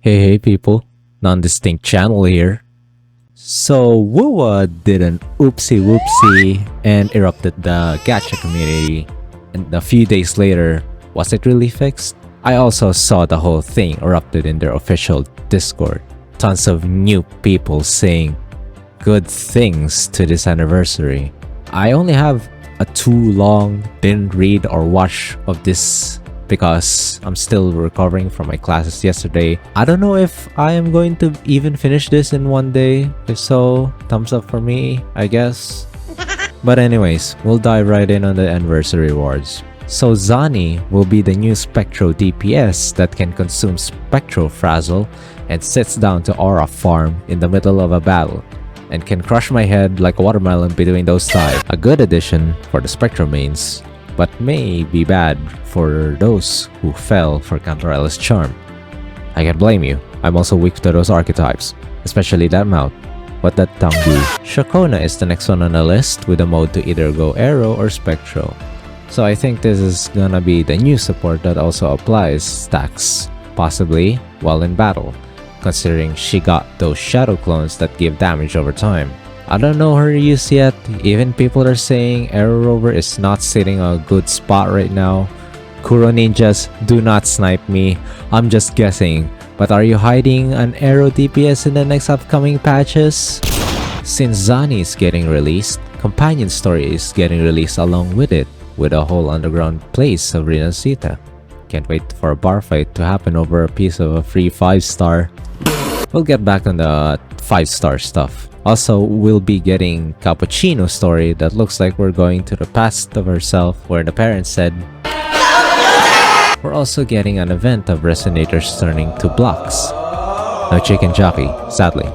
Hey people, non-distinct channel here. So Wuwa did an oopsie whoopsie and erupted the gacha community, and a few days later, was it really fixed? I also saw the whole thing erupted in their official Discord. Tons of new people saying good things to this anniversary. I only have a too long didn't read or watch of this because I'm still recovering from my classes yesterday. I don't know if I am going to even finish this in one day. If so, thumbs up for me, I guess. But anyways, we'll dive right in on the anniversary rewards. So Zani will be the new Spectro DPS that can consume Spectro Frazzle and sits down to Aura Farm in the middle of a battle and can crush my head like a watermelon between those thighs. A good addition for the Spectro mains, but may be bad for those who fell for Cantarella's charm. I can't blame you, I'm also weak to those archetypes, especially that mouth. What that tongue do? Shakona is the next one on the list with a mode to either go Aero or Spectro. So I think this is gonna be the new support that also applies stacks, possibly while in battle, considering she got those shadow clones that give damage over time. I don't know her use yet, even people are saying Arrow Rover is not sitting a good spot right now. Kuro ninjas, do not snipe me, I'm just guessing. But are you hiding an Arrow DPS in the next upcoming patches? Since Zani is getting released, Companion Story is getting released along with it, with a whole underground place of Rinasita. Can't wait for a bar fight to happen over a piece of a free 5-star. We'll get back on the 5-star stuff. Also, we'll be getting Cappuccino Story that looks like we're going to the past of herself where the parents said. We're also getting an event of resonators turning to blocks. No chicken jockey, sadly.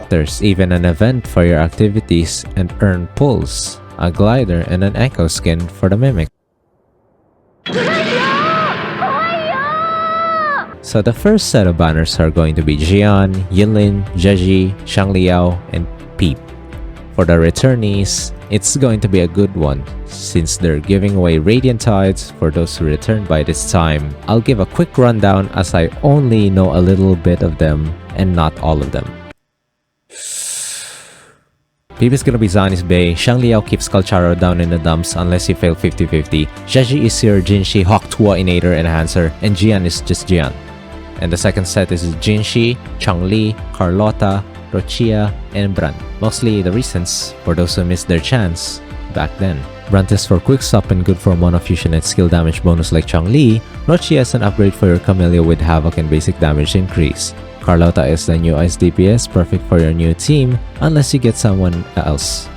There's even an event for your activities and earn pulls, a glider and an echo skin for the mimic. So the first set of banners are going to be Jian, Yinlin, Jeji, Shangliao, and Peep. For the returnees, it's going to be a good one since they're giving away Radiant Tides for those who return by this time. I'll give a quick rundown as I only know a little bit of them and not all of them. Peep is gonna be Zani's Bay, Shangliao keeps Kalcharo down in the dumps unless you fail 50-50, Jeji is your Jinshi Hawk Tua Inator Enhancer, and Jian is just Jian. And the second set is Jinshi, Changli, Carlotta, Rochia, and Brant. Mostly the recents for those who missed their chance back then. Brant is for quick stop and good for mono fusion and skill damage bonus like Changli. Rochia is an upgrade for your Camellia with Havoc and basic damage increase. Carlotta is the new Ice DPS, perfect for your new team unless you get someone else.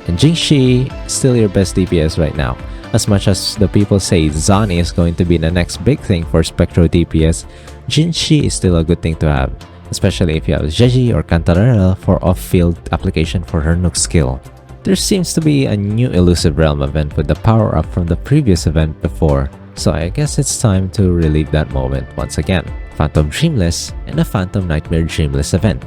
And Jinshi is still your best DPS right now. As much as the people say Zani is going to be the next big thing for Spectro DPS, Jinshi is still a good thing to have, especially if you have Jeji or Cantarella for off-field application for her Nook skill. There seems to be a new Elusive Realm event with the power-up from the previous event before, so I guess it's time to relive that moment once again. Phantom Dreamless and a Phantom Nightmare Dreamless event.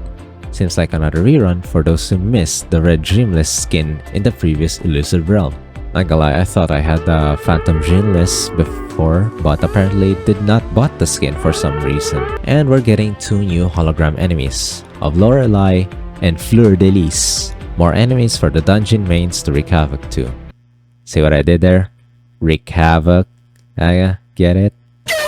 Seems like another rerun for those who missed the red Dreamless skin in the previous Elusive Realm. Not gonna lie, I thought I had the Phantom Dreamless before, but apparently did not bought the skin for some reason. And we're getting 2 new hologram enemies, of Lorelei and Fleur de Lis. More enemies for the dungeon mains to wreak havoc too. See what I did there? Wreak havoc. Get it?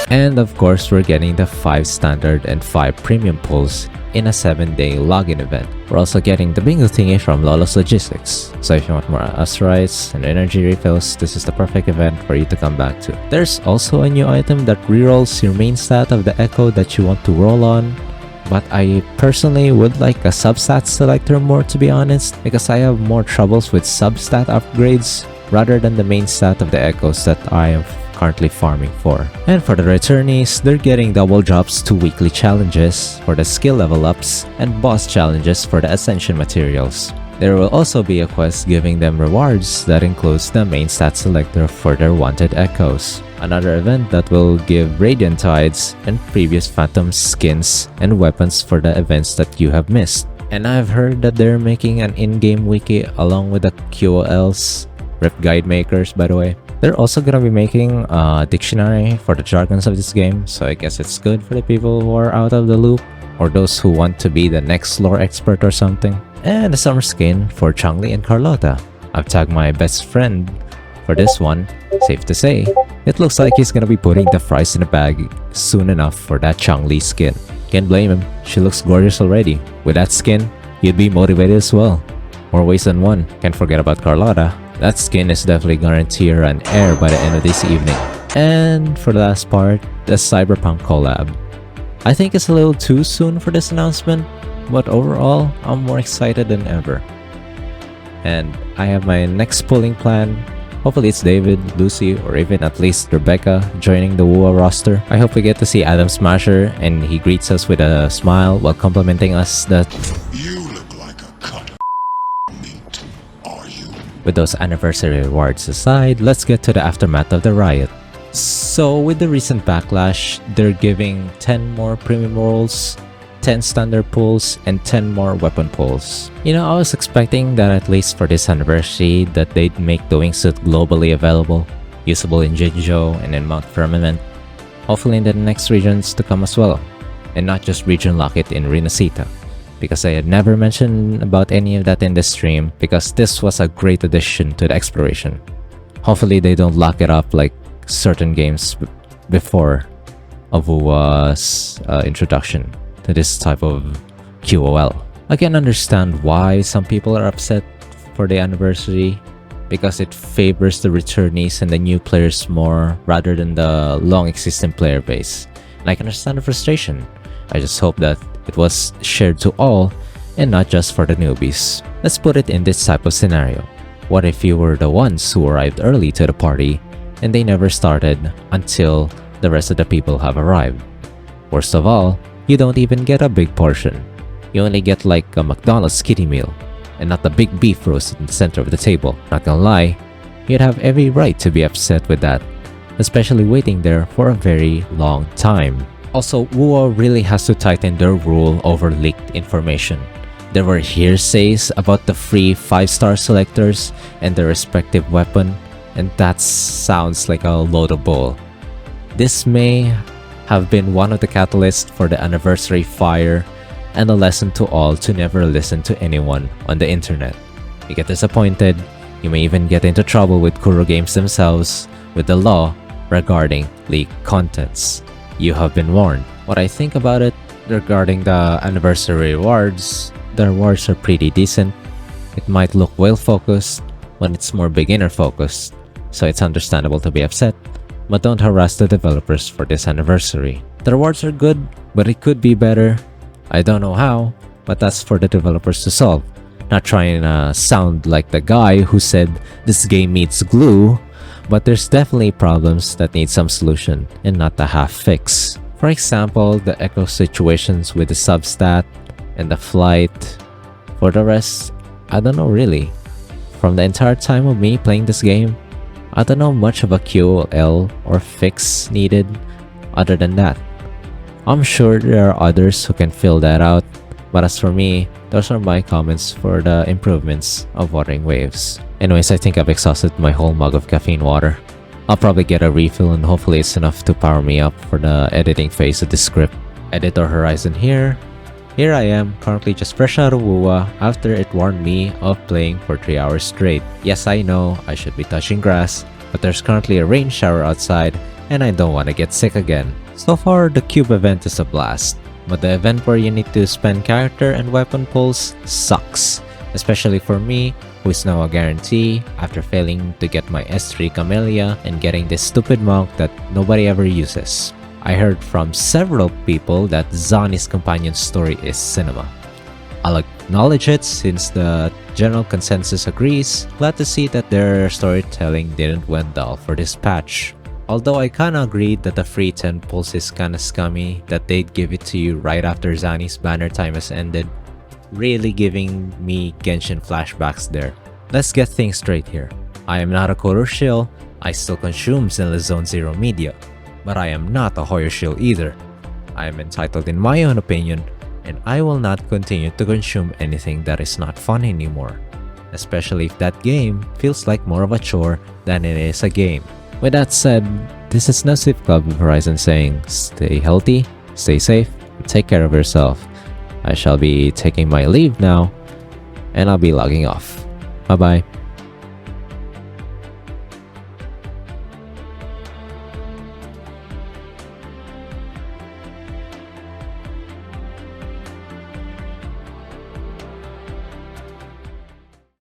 And of course, we're getting the 5 standard and 5 premium pulls in a 7-day login event. We're also getting the bingo thingy from Lolo's Logistics. So if you want more Azurites and energy refills, this is the perfect event for you to come back to. There's also a new item that rerolls your main stat of the echo that you want to roll on. But I personally would like a substat selector more, to be honest, because I have more troubles with substat upgrades rather than the main stat of the echoes that I am currently farming for. And for the returnees, they're getting double drops to weekly challenges for the skill level ups and boss challenges for the ascension materials. There will also be a quest giving them rewards that includes the main stat selector for their wanted echoes. Another event that will give Radiant Tides and previous Phantom skins and weapons for the events that you have missed. And I've heard that they're making an in-game wiki along with the QOLs, rep guide makers by the way. They're also gonna be making a dictionary for the jargons of this game, so I guess it's good for the people who are out of the loop, or those who want to be the next lore expert or something. And a summer skin for Changli and Carlotta. I've tagged my best friend for this one. Safe to say, it looks like he's gonna be putting the fries in the bag soon enough for that Changli skin. Can't blame him, she looks gorgeous already. With that skin, you'd be motivated as well. More ways than one. Can't forget about Carlotta. That skin is definitely guaranteed an air by the end of this evening. And for the last part, the Cyberpunk collab. I think it's a little too soon for this announcement, but overall, I'm more excited than ever. And I have my next pulling plan. Hopefully it's David, Lucy, or even at least Rebecca joining the WUA roster. I hope we get to see Adam Smasher and he greets us with a smile while complimenting us that you look like a cut of meat, are you? With those anniversary rewards aside, let's get to the aftermath of the riot. So with the recent backlash, they're giving 10 more premium roles, 10 standard pulls, and 10 more weapon pulls. You know, I was expecting that at least for this anniversary that they'd make the wingsuit globally available, usable in Jinzhou and in Mount Firmament, hopefully in the next regions to come as well, and not just region lock it in Rinasita, because I had never mentioned about any of that in the stream because this was a great addition to the exploration. Hopefully they don't lock it up like certain games before of WUA's introduction to this type of QOL. I can understand why some people are upset for the anniversary because it favors the returnees and the new players more rather than the long existing player base. And I can understand the frustration. I just hope that it was shared to all and not just for the newbies. Let's put it in this type of scenario. What if you were the ones who arrived early to the party and they never started until the rest of the people have arrived? Worst of all, you don't even get a big portion. You only get like a McDonald's kiddie meal, and not the big beef roast in the center of the table. Not gonna lie, you'd have every right to be upset with that, especially waiting there for a very long time. Also, WUA really has to tighten their rule over leaked information. There were hearsays about the free 5-star selectors and their respective weapon, and that sounds like a load of bull. This may have been one of the catalysts for the anniversary fire and a lesson to all to never listen to anyone on the internet. You get disappointed, you may even get into trouble with Kuro Games themselves with the law regarding leaked contents. You have been warned. What I think about it regarding the anniversary rewards, the rewards are pretty decent. It might look well focused when it's more beginner focused, so it's understandable to be upset. But don't harass the developers for this anniversary. The rewards are good, but it could be better. I don't know how, but that's for the developers to solve. Not trying to sound like the guy who said this game needs glue, but there's definitely problems that need some solution and not a half fix. For example, the echo situations with the substat and the flight. For the rest, I don't know really. From the entire time of me playing this game, I don't know much of a QOL or fix needed other than that. I'm sure there are others who can fill that out, but as for me, those are my comments for the improvements of Wuthering Waves. Anyways, I think I've exhausted my whole mug of caffeine water. I'll probably get a refill and hopefully it's enough to power me up for the editing phase of the script. Editor Horizon here. Here I am, currently just fresh out of WUA after it warned me of playing for 3 hours straight. Yes, I know, I should be touching grass, but there's currently a rain shower outside and I don't want to get sick again. So far, the cube event is a blast, but the event where you need to spend character and weapon pulls sucks. Especially for me, who is now a guarantee after failing to get my S3 Camellia and getting this stupid monk that nobody ever uses. I heard from several people that Zani's companion story is cinema. I'll acknowledge it since the general consensus agrees. Glad to see that their storytelling didn't went dull for this patch. Although I kinda agreed that the free 10 pulls is kinda scummy that they'd give it to you right after Zani's banner time has ended, really giving me Genshin flashbacks there. Let's get things straight here. I am not a Kuro shill, I still consume Zenless Zone Zero media. But I am not a Hoyo shill either. I am entitled in my own opinion, and I will not continue to consume anything that is not fun anymore, especially if that game feels like more of a chore than it is a game. With that said, this is Nasif Club Horizon saying, stay healthy, stay safe, and take care of yourself. I shall be taking my leave now, and I'll be logging off. Bye bye.